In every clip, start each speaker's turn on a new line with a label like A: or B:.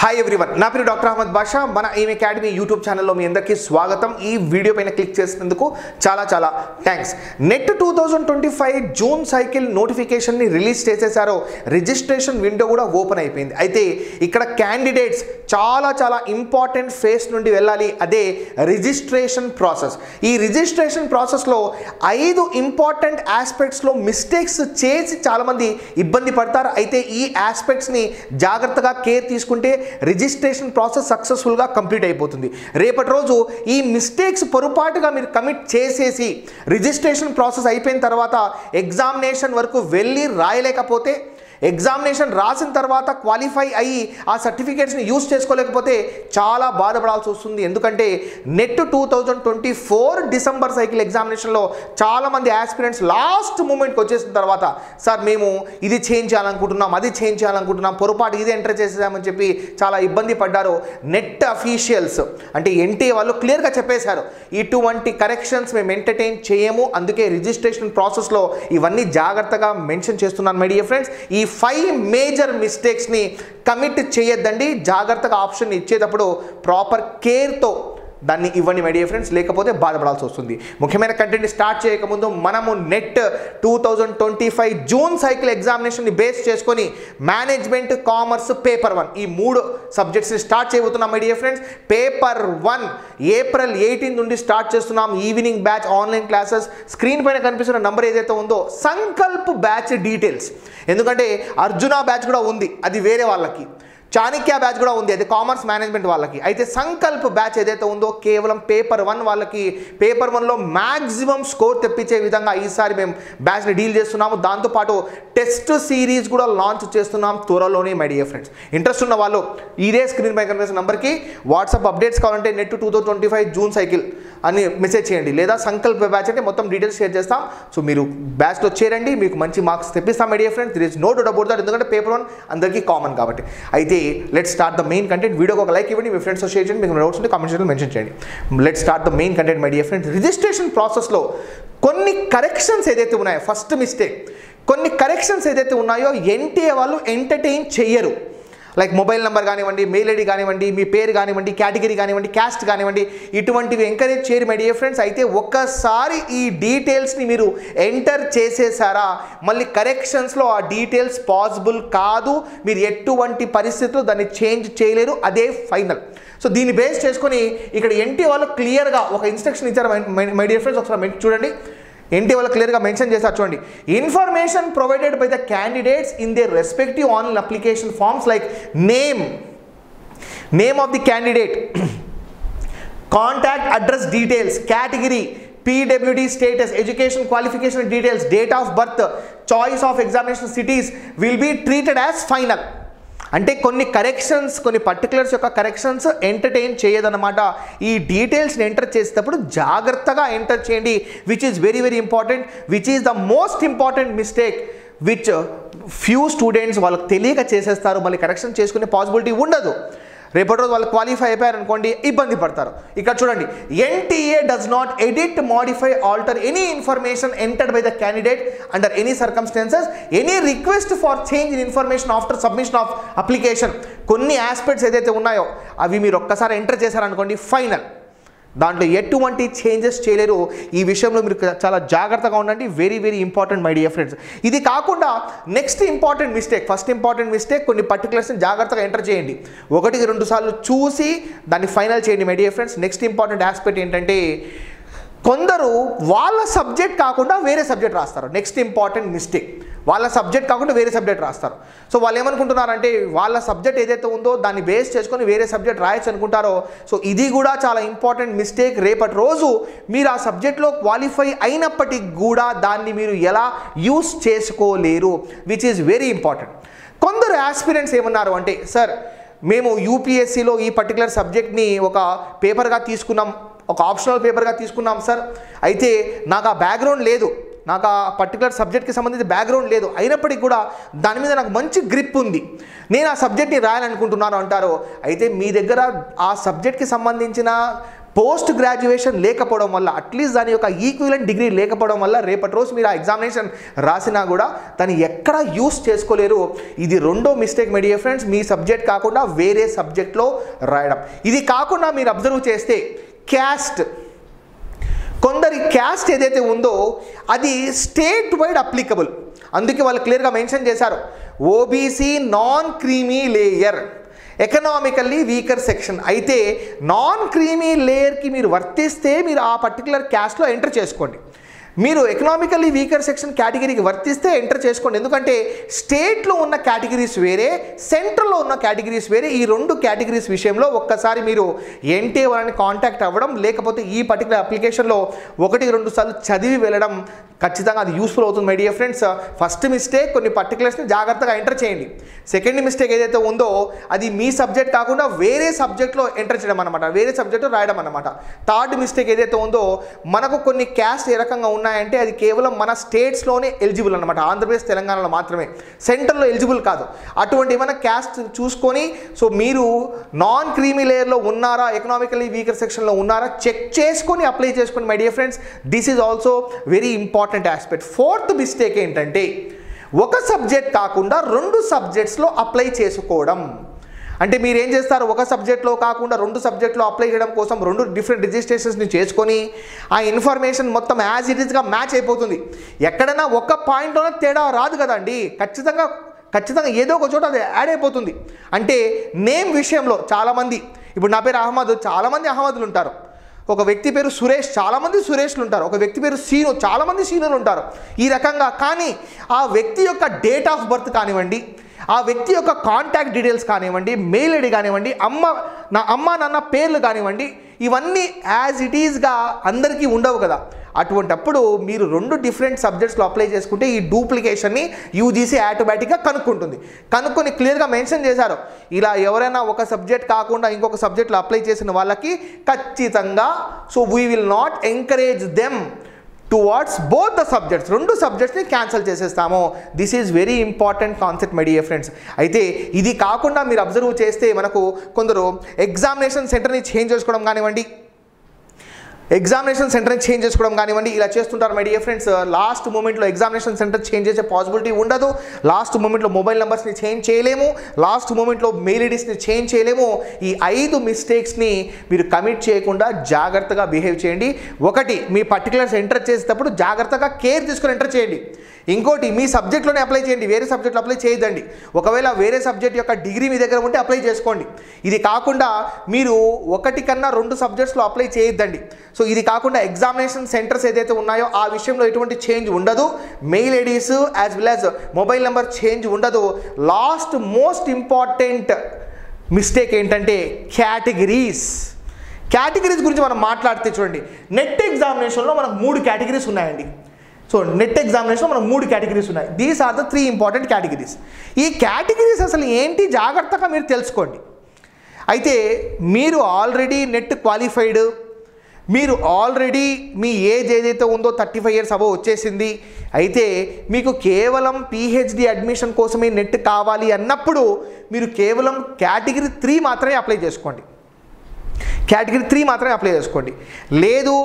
A: Hi everyone, నా పేరు doctor Ahmed బాషా. మన ఎయిమ్ అకాడమీ యూట్యూబ్ ఛానల్లో మీ అందరికీ స్వాగతం. ఈ వీడియో పైన క్లిక్ చేసినందుకు చాలా చాలా థ్యాంక్స్. నెట్ 2025 జూన్ సైకిల్ నోటిఫికేషన్ని రిలీజ్ చేసేసారో రిజిస్ట్రేషన్ విండో కూడా ఓపెన్ అయిపోయింది. అయితే ఇక్కడ క్యాండిడేట్స్ చాలా చాలా ఇంపార్టెంట్ ఫేస్ నుండి వెళ్ళాలి, అదే రిజిస్ట్రేషన్ ప్రాసెస్. ఈ రిజిస్ట్రేషన్ ప్రాసెస్లో 5 ఇంపార్టెంట్ ఆస్పెక్ట్స్లో మిస్టేక్స్ చేసి చాలామంది ఇబ్బంది పడతారు. అయితే ఈ ఆస్పెక్ట్స్ని జాగ్రత్తగా కేర్ తీసుకుంటే రిజిస్ట్రేషన్ ప్రాసెస్ సక్సెస్ఫుల్గా కంప్లీట్ అయిపోతుంది. రేపటి రోజు ఈ మిస్టేక్స్ పొరపాటుగా మీరు కమిట్ చేసేసి రిజిస్ట్రేషన్ ప్రాసెస్ అయిపోయిన తర్వాత ఎగ్జామినేషన్ వరకు వెళ్ళి రాయలేకపోతే, ఎగ్జామినేషన్ రాసిన తర్వాత క్వాలిఫై అయ్యి ఆ సర్టిఫికేట్స్ని యూజ్ చేసుకోలేకపోతే చాలా బాధపడాల్సి వస్తుంది. ఎందుకంటే నెట్ 2024 డిసెంబర్ సైకిల్ ఎగ్జామినేషన్లో చాలామంది ఆస్పిరెంట్స్ లాస్ట్ మూమెంట్కి వచ్చేసిన తర్వాత సార్ మేము ఇది చేంజ్ చేయాలనుకుంటున్నాం, అది చేంజ్ చేయాలనుకుంటున్నాం, పొరపాటు ఇది ఎంటర్ చేసేసామని చెప్పి చాలా ఇబ్బంది పడ్డారు. నెట్ అఫీషియల్స్ అంటే ఎన్టీఏ వాళ్ళు క్లియర్గా చెప్పేశారు, ఇటువంటి కరెక్షన్స్ మేము ఎంటర్టైన్ చేయము. అందుకే రిజిస్ట్రేషన్ ప్రాసెస్లో ఇవన్నీ జాగ్రత్తగా మెన్షన్ చేస్తున్నాను మై డియర్ ఫ్రెండ్స్. ఈ 5 మేజర్ మిస్టేక్స్ని కమిట్ చేయొద్దండి. జాగ్రత్తగా ఆప్షన్ ఇచ్చేటప్పుడు ప్రాపర్ కేర్తో దాన్ని ఇవ్వండి మై డియర్ ఫ్రెండ్స్, లేకపోతే బాధపడాల్సి వస్తుంది. ముఖ్యమైన కంటెంట్ని స్టార్ట్ చేయకముందు మనము నెట్ 2025 జూన్ సైకిల్ ఎగ్జామినేషన్ని బేస్ చేసుకొని మేనేజ్మెంట్, కామర్స్, పేపర్ 1 ఈ 3 సబ్జెక్ట్స్ని స్టార్ట్ చేయబోతున్నాం my dear friends. Paper 1 April 18 నుండి స్టార్ట్ చేస్తున్నాం. Evening batch online classes. Screen పైన కనిపిస్తున్న నంబర్ ఏదైతే ఉందో సంకల్ప్ బ్యాచ్ డీటెయిల్స్, ఎందుకంటే అర్జున బ్యాచ్ కూడా ఉంది, అది వేరే వాళ్ళకి. చాణక్య బ్యాచ్ కూడా ఉంది, అది కామర్స్ మేనేజ్మెంట్ వాళ్ళకి. అయితే సంకల్ప్ బ్యాచ్ ఏదైతే ఉందో కేవలం పేపర్ 1 వాళ్ళకి. పేపర్ 1లో మ్యాక్సిమం స్కోర్ తెప్పించే విధంగా ఈసారి మేము బ్యాచ్ని డీల్ చేస్తున్నాము. దాంతోపాటు టెస్ట్ సిరీస్ కూడా లాంచ్ చేస్తున్నాం త్వరలోనే మై డియర్ ఫ్రెండ్స్. ఇంట్రెస్ట్ ఉన్న వాళ్ళు ఇదే స్క్రీన్ పై కనిపిస్తున్న నెంబర్కి వాట్సాప్ అప్డేట్స్ కావాలంటే నెట్ 2025 జూన్ సైకిల్ అని మెసేజ్ చేయండి, లేదా సంకల్ప్ బ్యాచ్ అంటే మొత్తం డీటెయిల్స్ షేర్ చేస్తాం. సో మీరు బ్యాచ్లో చేరండి, మీకు మంచి మార్క్స్ తెప్పిస్తాం my dear friends. There is no doubt about that, ఎందుకంటే పేపర్ 1 అందరికీ కామన్ కాబట్టి. అయితే let's start the main content. వీడియోకి ఒక లైక్ ఇవ్వండి, మీ ఫ్రెండ్స్తో షేర్ చేయండి, మీకు డౌట్స్ ఉంటే కామెంట్ సెక్షన్లో మెన్షన్ చేయండి. Let's start the main content my dear friends. Registration ప్రాసెస్లో కొన్ని కరెక్షన్స్ ఏదైతే ఉన్నాయో, ఫస్ట్ మిస్టేక్, కొన్ని కరెక్షన్స్ ఏదైతే ఉన్నాయో ఎన్టీఏ వాళ్ళు ఎంటర్టైన్ చెయ్యరు. లైక్ మొబైల్ నెంబర్ కానివ్వండి, మెయిల్ ఐడి కానివ్వండి, మీ పేరు కానివ్వండి, కేటగిరీ కానివ్వండి, క్యాస్ట్ కానివ్వండి, ఇటువంటివి ఎంకరేజ్ చేయరు మై డియర్ ఫ్రెండ్స్. అయితే ఒక్కసారి ఈ డీటెయిల్స్ని మీరు ఎంటర్ చేసేసారా, మళ్ళీ కరెక్షన్స్లో ఆ డీటెయిల్స్ పాసిబుల్ కాదు. మీరు ఎటువంటి పరిస్థితుల్లో దాన్ని చేంజ్ చేయలేరు, అదే ఫైనల్. సో దీన్ని బేస్ చేసుకొని ఇక్కడ ఎన్టీ వాళ్ళు క్లియర్గా ఒక ఇన్స్ట్రక్షన్ ఇచ్చారు మై డియర్ ఫ్రెండ్స్. ఒకసారి చూడండి, ఎన్టీ వాళ్ళు క్లియర్గా మెన్షన్ చేశారు చూడండి. Information provided by the candidates in their respective online application forms like name of the candidate, contact address details, category, PWD status, education qualification details, date of birth, choice of examination cities will be treated as final. అంటే కొన్ని corrections, కొన్ని particulars యొక్క corrections entertain చేయదన్నమాట. ఈ డీటెయిల్స్ని enter చేసేటప్పుడు జాగ్రత్తగా enter చేయండి, which is very very important, which is the most important mistake which few students వాళ్ళకి తెలియక చేసేస్తారు. మళ్ళీ కరెక్షన్ చేసుకునే పాసిబిలిటీ ఉండదు. రేపటి రోజు వాళ్ళు క్వాలిఫై అయిపోయారు అనుకోండి, ఇబ్బంది పడతారు. ఇక్కడ చూడండి, NTA does not edit, modify, alter any information entered by the candidate under any circumstances, any request for change in information after submission of application. కొన్ని ఆస్పెక్ట్స్ ఏదైతే ఉన్నాయో అవి మీరు ఒక్కసారి ఎంటర్ చేశారనుకోండి, ఫైనల్. దాంట్లో ఎటువంటి చేంజెస్ చేయలేరు. ఈ విషయంలో మీరు చాలా జాగ్రత్తగా ఉండండి, very very important my dear friends. ఇది కాకుండా next important mistake, first important mistake, కొన్ని పర్టికులర్స్ని జాగ్రత్తగా ఎంటర్ చేయండి, 1-2 సార్లు చూసి దాన్ని ఫైనల్ చేయండి my dear friends. Next important aspect ఏంటంటే, కొందరు వాళ్ళ సబ్జెక్ట్ కాకుండా వేరే సబ్జెక్ట్ రాస్తారు. నెక్స్ట్ ఇంపార్టెంట్ మిస్టేక్, వాళ్ళ సబ్జెక్ట్ కాకుండా వేరే సబ్జెక్ట్ రాస్తారు. సో వాళ్ళు ఏమనుకుంటున్నారంటే వాళ్ళ సబ్జెక్ట్ ఏదైతే ఉందో దాన్ని బేస్ చేసుకొని వేరే సబ్జెక్ట్ రాయొచ్చు అనుకుంటారో. సో ఇది కూడా చాలా ఇంపార్టెంట్ మిస్టేక్. రేపటి రోజు మీరు ఆ సబ్జెక్ట్లో క్వాలిఫై అయినప్పటికీ కూడా దాన్ని మీరు ఎలా యూస్ చేసుకోలేరు, విచ్ ఈజ్ వెరీ ఇంపార్టెంట్. కొందరు ఆస్పిరెంట్స్ ఏమన్నారు అంటే, సార్ మేము యూపీఎస్సీలో ఈ పర్టికులర్ సబ్జెక్ట్ని ఒక పేపర్గా తీసుకున్నాం, ఒక ఆప్షనల్ పేపర్గా తీసుకున్నాం సార్. అయితే నాకు ఆ బ్యాక్గ్రౌండ్ లేదు, నాకు ఆ పర్టికులర్ సబ్జెక్ట్కి సంబంధించి బ్యాక్గ్రౌండ్ లేదు, అయినప్పటికీ కూడా దాని మీద నాకు మంచి గ్రిప్ ఉంది, నేను ఆ సబ్జెక్ట్ని రాయాలనుకుంటున్నాను అంటారు. అయితే మీ దగ్గర ఆ సబ్జెక్ట్కి సంబంధించిన పోస్ట్ గ్రాడ్యుయేషన్ లేకపోవడం వల్ల, అట్లీస్ట్ దాని యొక్క ఈక్వివలెంట్ డిగ్రీ లేకపోవడం వల్ల రేపటి రోజు మీరు ఆ ఎగ్జామినేషన్ రాసినా కూడా దాన్ని ఎక్కడ యూస్ చేసుకోలేరు. ఇది రెండో mistake my dear friends, me subject కాకుండా వేరే సబ్జెక్ట్లో రాయడం. ఇది కాకుండా మీరు అబ్జర్వ్ చేస్తే క్యాస్ట్, కొందరి క్యాస్ట్ ఏదైతే ఉందో అది స్టేట్ వైడ్ అప్లికబుల్. అందుకే వాళ్ళు క్లియర్గా మెన్షన్ చేశారు, OBC non creamy layer, economically weaker section. అయితే నాన్ క్రీమీ లేయర్కి మీరు వర్తిస్తే మీరు ఆ పర్టికులర్ క్యాస్ట్లో ఎంటర్ చేసుకోండి. మీరు ఎకనామికల్లీ వీకర్ సెక్షన్ కేటగిరీకి వర్తిస్తే ఎంటర్ చేసుకోండి. ఎందుకంటే స్టేట్లో ఉన్న కేటగిరీస్ వేరే, సెంట్రల్లో ఉన్న కేటగిరీస్ వేరే. ఈ రెండు కేటగిరీస్ విషయంలో ఒక్కసారి మీరు ఎన్టీఏ వాళ్ళని కాంటాక్ట్ అవ్వడం, లేకపోతే ఈ పర్టికులర్ అప్లికేషన్లో 1-2 సార్లు చదివి వెళ్ళడం ఖచ్చితంగా అది యూస్ఫుల్ అవుతుంది my dear friends. First mistake, కొన్ని పర్టికులర్స్ని జాగ్రత్తగా ఎంటర్ చేయండి. సెకండ్ మిస్టేక్ ఏదైతే ఉందో అది మీ సబ్జెక్ట్ కాకుండా వేరే సబ్జెక్ట్లో ఎంటర్ చేయడం అనమాట, వేరే సబ్జెక్ట్లో రాయడం అనమాట. థర్డ్ మిస్టేక్ ఏదైతే ఉందో, మనకు కొన్ని క్యాస్ట్ ఏ రకంగా ఉన్నాయంటే అది కేవలం మన స్టేట్స్లోనే ఎలిజిబుల్ అనమాట, ఆంధ్రప్రదేశ్ తెలంగాణలో మాత్రమే, సెంట్రల్లో ఎలిజిబుల్ కాదు. అటువంటి ఏమైనా క్యాస్ట్ చూసుకొని సో మీరు నాన్ క్రీమీ లేయర్లో ఉన్నారా, ఎకనామికల్లీ వీకర్ సెక్షన్లో ఉన్నారా చెక్ చేసుకొని అప్లై చేసుకోండి my dear friends. This is also very important aspect. Fourth mistake ఏంటంటే ఒక సబ్జెక్ట్ కాకుండా 2 సబ్జెక్ట్స్లో అప్లై చేసుకోవడం. అంటే మీరు ఏం చేస్తారు, ఒక సబ్జెక్ట్లో కాకుండా 2 సబ్జెక్ట్లో అప్లై చేయడం కోసం 2 డిఫరెంట్ రిజిస్ట్రేషన్స్ని చేసుకొని ఆ ఇన్ఫర్మేషన్ మొత్తం యాజ్ ఇట్ ఈస్గా మ్యాచ్ అయిపోతుంది. ఎక్కడైనా ఒక పాయింట్లోనే తేడా రాదు కదండి, ఖచ్చితంగా ఏదో ఒక చోట అది యాడ్ అయిపోతుంది. అంటే నేమ్ విషయంలో చాలామంది, ఇప్పుడు నా పేరు అహ్మద్, చాలామంది అహ్మద్లు ఉంటారు. ఒక వ్యక్తి పేరు సురేష్, చాలామంది సురేష్లు ఉంటారు. ఒక వ్యక్తి పేరు సీను, చాలామంది సీనులు ఉంటారు. ఈ రకంగా కానీ ఆ వ్యక్తి యొక్క డేట్ ఆఫ్ బర్త్ కానివ్వండి, ఆ వ్యక్తి యొక్క కాంటాక్ట్ డీటెయిల్స్ కానివ్వండి, మెయిల్ ఐడి కానివ్వండి, నా అమ్మ నాన్న పేర్లు కానివ్వండి, ఇవన్నీ యాజ్ ఇట్ ఈస్గా అందరికీ ఉండవు కదా. అటువంటప్పుడు మీరు 2 డిఫరెంట్ సబ్జెక్ట్స్లో అప్లై చేసుకుంటే ఈ డూప్లికేషన్ని యూజీసీ ఆటోమేటిక్గా కనుక్కొని క్లియర్గా మెన్షన్ చేశారు. ఇలా ఎవరైనా ఒక సబ్జెక్ట్ కాకుండా ఇంకొక సబ్జెక్ట్లో అప్లై చేసిన వాళ్ళకి ఖచ్చితంగా so we will not encourage them towards both the subjects, 2 సబ్జెక్ట్స్ని క్యాన్సిల్ చేసేస్తాము. This is very important concept my dear friends. అయితే ఇది కాకుండా మీరు అబ్జర్వ్ చేస్తే మనకు కొందరు ఎగ్జామినేషన్ సెంటర్ని చేంజ్ చేసుకోవడం కానివ్వండి, ఇలా చేస్తుంటారు మై డియర్ ఫ్రెండ్స్. లాస్ట్ మూమెంట్లో ఎగ్జామినేషన్ సెంటర్ చేంజ్ చేసే పాసిబిలిటీ ఉండదు. లాస్ట్ మూమెంట్లో మొబైల్ నెంబర్స్ని చేంజ్ చేయలేము, లాస్ట్ మూమెంట్లో మెయిల్ ఐడీస్ని చేంజ్ చేయలేము. ఈ 5 మిస్టేక్స్ని మీరు కమిట్ చేయకుండా జాగ్రత్తగా బిహేవ్ చేయండి. ఒకటి, మీ పర్టికులర్స్ ఎంటర్ చేసేటప్పుడు జాగ్రత్తగా కేర్ తీసుకొని ఎంటర్ చేయండి. ఇంకోటి, మీ సబ్జెక్ట్లోనే అప్లై చేయండి, వేరే సబ్జెక్ట్లో అప్లై చేయదండి. ఒకవేళ వేరే సబ్జెక్ట్ యొక్క డిగ్రీ మీ దగ్గర ఉంటే అప్లై చేసుకోండి. ఇది కాకుండా మీరు 1 కన్నా 2 సబ్జెక్ట్స్లో అప్లై చేయొద్దండి. సో ఇది కాకుండా ఎగ్జామినేషన్ సెంటర్స్ ఏదైతే ఉన్నాయో ఆ విషయంలో ఎటువంటి చేంజ్ ఉండదు. Mail IDs as well as mobile number change ఉండదు. లాస్ట్ మోస్ట్ ఇంపార్టెంట్ మిస్టేక్ ఏంటంటే కేటగిరీస్ గురించి మనం మాట్లాడితే చూడండి, నెట్ ఎగ్జామినేషన్లో మనకు 3 కేటగిరీస్ ఉన్నాయండి. సో నెట్ ఎగ్జామినేషన్లో మనకు 3 కేటగిరీస్ ఉన్నాయి. These are the 3 important categories. ఈ కేటగిరీస్ అసలు ఏంటి జాగ్రత్తగా మీరు తెలుసుకోండి. అయితే మీరు ఆల్రెడీ నెట్ క్వాలిఫైడ్, మీరు ఆల్రెడీ మీ ఏజ్ ఏదైతే ఉందో 35 years అబోవ్ వచ్చేసింది, అయితే మీకు కేవలం పిహెచ్డి అడ్మిషన్ కోసమే నెట్ కావాలి అన్నప్పుడు మీరు కేవలం కేటగిరీ 3 మాత్రమే అప్లై చేసుకోండి. లేదు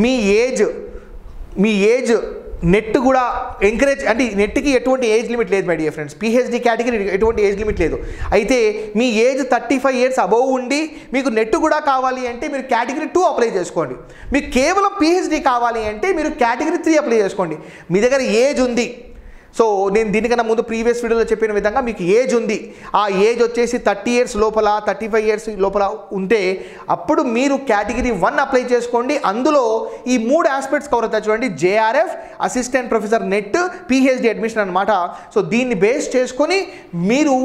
A: మీ ఏజ్ నెట్ కూడా ఎంకరేజ్, అంటే నెట్కి ఎటువంటి ఏజ్ లిమిట్ లేదు my dear friends. PhD category ఎటువంటి ఏజ్ లిమిట్ లేదు. అయితే మీ ఏజ్ 35 years అబోవ్ ఉండి మీకు నెట్ కూడా కావాలి అంటే మీరు కేటగిరీ 2 అప్లై చేసుకోండి. మీకు కేవలం పిహెచ్డి కావాలి అంటే మీరు కేటగిరీ 3 అప్లై చేసుకోండి. మీ దగ్గర ఏజ్ ఉంది, సో నేను దీనికన్నా ముందు ప్రీవియస్ వీడియోలో చెప్పిన విధంగా మీకు ఏజ్ ఉంది, ఆ ఏజ్ వచ్చేసి 30 years లోపల 35 years లోపల ఉంటే అప్పుడు మీరు కేటగిరీ 1 అప్లై చేసుకోండి. అందులో ఈ 3 ఆస్పెక్ట్స్ కవర్ అవుతాయి చూడండి, JRF, assistant professor net, PhD admission అనమాట. సో దీన్ని బేస్ చేసుకొని మీరు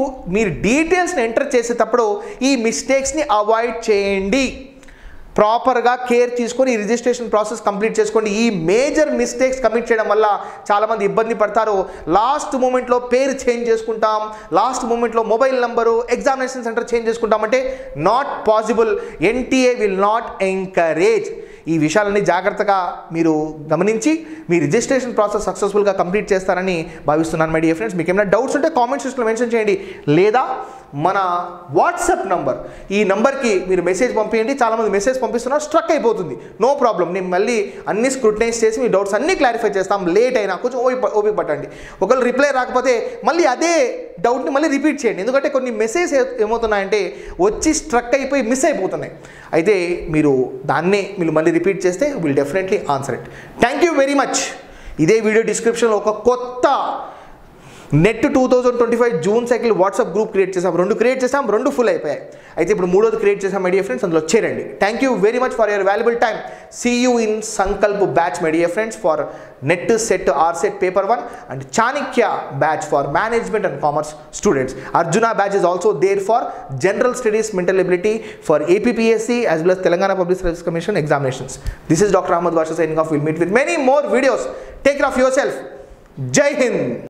A: డీటెయిల్స్ని ఎంటర్ చేసేటప్పుడు ఈ మిస్టేక్స్ని అవాయిడ్ చేయండి. ప్రాపర్గా కేర్ తీసుకొని ఈ రిజిస్ట్రేషన్ ప్రాసెస్ కంప్లీట్ చేసుకోండి. ఈ మేజర్ మిస్టేక్స్ కమిట్ చేయడం వల్ల చాలామంది ఇబ్బంది పడతారు. లాస్ట్ మూమెంట్లో పేరు చేంజ్ చేసుకుంటాం, లాస్ట్ మూమెంట్లో mobile number, examination centre change చేసుకుంటామంటే not possible. NTA will not encourage. ఈ విషయాలన్నీ జాగ్రత్తగా మీరు గమనించి మీ రిజిస్ట్రేషన్ ప్రాసెస్ సక్సెస్ఫుల్గా కంప్లీట్ చేస్తారని భావిస్తున్నాను మై డియర్ ఫ్రెండ్స్. మీకు ఏమైనా డౌట్స్ ఉంటే కామెంట్ సెక్షన్లో మెన్షన్ చేయండి, లేదా మన వాట్సాప్ నంబర్, ఈ నంబర్కి మీరు మెసేజ్ పంపించండి. చాలామంది మెసేజ్ పంపిస్తున్నారు, స్ట్రక్ అయిపోతుంది. నో ప్రాబ్లం, నేను మళ్ళీ అన్ని స్క్రూటనైజ్ చేసి మీ డౌట్స్ అన్నీ క్లారిఫై చేస్తాం. లేట్ అయినా కొంచెం ఓపిక పట్టండి. ఒకవేళ రిప్లై రాకపోతే మళ్ళీ అదే డౌట్ని మళ్ళీ రిపీట్ చేయండి. ఎందుకంటే కొన్ని మెసేజ్ ఏమవుతున్నాయంటే వచ్చి స్ట్రక్ అయిపోయి మిస్ అయిపోతున్నాయి. అయితే మీరు దాన్నే మీరు మళ్ళీ రిపీట్ చేస్తే will definitely answer it. Thank you very much. ఇదే వీడియో డిస్క్రిప్షన్లో ఒక కొత్త NET 2025 June cycle WhatsApp group create చేసాం. 2 క్రియేట్ చేసాం, 2 ఫుల్ అయిపోయాయి. అయితే ఇప్పుడు 3వది క్రియేట్ చేసాం మై డియర్ ఫ్రెండ్స్, అందులో చేరండి. Thank you very much for your valuable time. See you in Sankalp batch my dear friends for NET SET RCET paper 1 and Chanakya batch for management and commerce students. Arjuna batch is also there for general studies, mental ability for APPSC as well as Telangana Public Service Commission examinations. This is Dr. Ahmed Basha signing off. We'll meet with many more videos. Take care of yourself. Jai Hind.